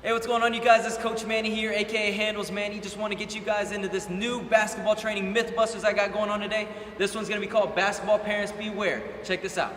Hey, what's going on, you guys? It's Coach Manny here, aka Handles Manny. Just want to get you guys into this new basketball training Mythbusters I got going on today. This one's going to be called Basketball Parents Beware. Check this out.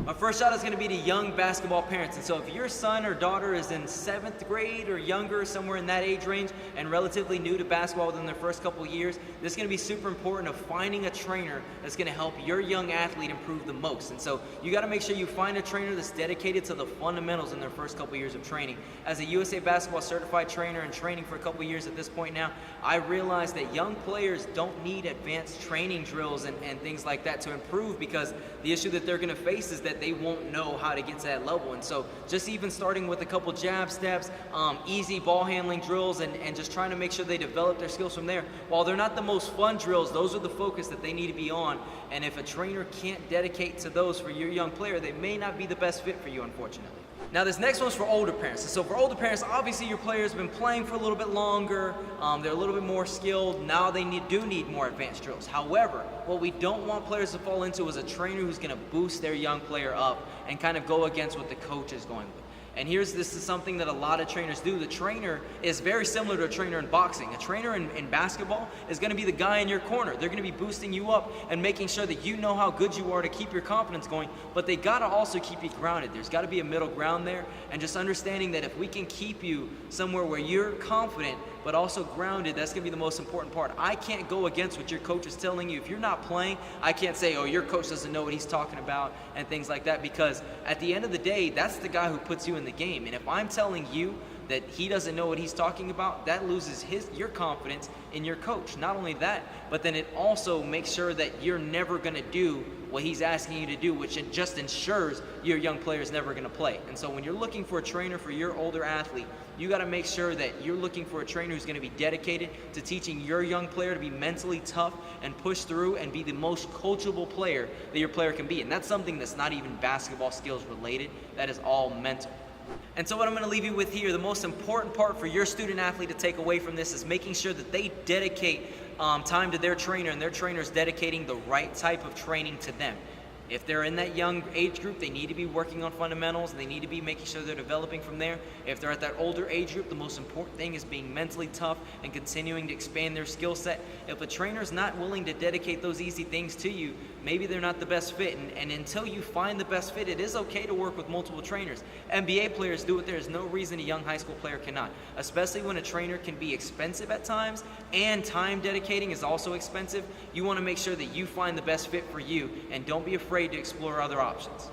My first shot is going to be to young basketball parents. And so if your son or daughter is in 7th grade or younger, somewhere in that age range, and relatively new to basketball within their first couple of years, this is going to be super important of finding a trainer that's going to help your young athlete improve the most. And so you got to make sure you find a trainer that's dedicated to the fundamentals in their first couple of years of training. As a USA Basketball certified trainer and training for a couple of years at this point now, I realized that young players don't need advanced training drills and things like that to improve, because the issue that they're going to face is that they won't know how to get to that level. And so just even starting with a couple jab steps, easy ball handling drills, and just trying to make sure they develop their skills from there. While they're not the most fun drills, those are the focus that they need to be on. And if a trainer can't dedicate to those for your young player, they may not be the best fit for you, unfortunately. Now, this next one's for older parents. And so for older parents, obviously your player's been playing for a little bit longer, they're a little bit more skilled, now they do need more advanced drills. However, what we don't want players to fall into is a trainer who's gonna boost their young player up and kind of go against what the coach is going with. And this is something that a lot of trainers do. The trainer is very similar to a trainer in boxing. A trainer in basketball is going to be the guy in your corner. They're going to be boosting you up and making sure that you know how good you are to keep your confidence going, but they got to also keep you grounded. There's got to be a middle ground there, and just understanding that if we can keep you somewhere where you're confident but also grounded, that's going to be the most important part. I can't go against what your coach is telling you. If you're not playing, I can't say, oh, your coach doesn't know what he's talking about and things like that, because at the end of the day, that's the guy who puts you in the game. And if I'm telling you that he doesn't know what he's talking about, that loses your confidence in your coach. Not only that, but then it also makes sure that you're never going to do what he's asking you to do, which it just ensures your young player is never going to play. And so when you're looking for a trainer for your older athlete, you got to make sure that you're looking for a trainer who's going to be dedicated to teaching your young player to be mentally tough and push through and be the most coachable player that your player can be. And that's something that's not even basketball skills related. That is all mental. And so what I'm going to leave you with here, the most important part for your student athlete to take away from this is making sure that they dedicate time to their trainer, and their trainer is dedicating the right type of training to them. If they're in that young age group, they need to be working on fundamentals, and they need to be making sure they're developing from there. If they're at that older age group, the most important thing is being mentally tough and continuing to expand their skill set. If a trainer's not willing to dedicate those easy things to you, maybe they're not the best fit. And until you find the best fit, it is okay to work with multiple trainers. NBA players do it. There's no reason a young high school player cannot, especially when a trainer can be expensive at times and time dedicating is also expensive. You want to make sure that you find the best fit for you, and don't be afraid to explore other options.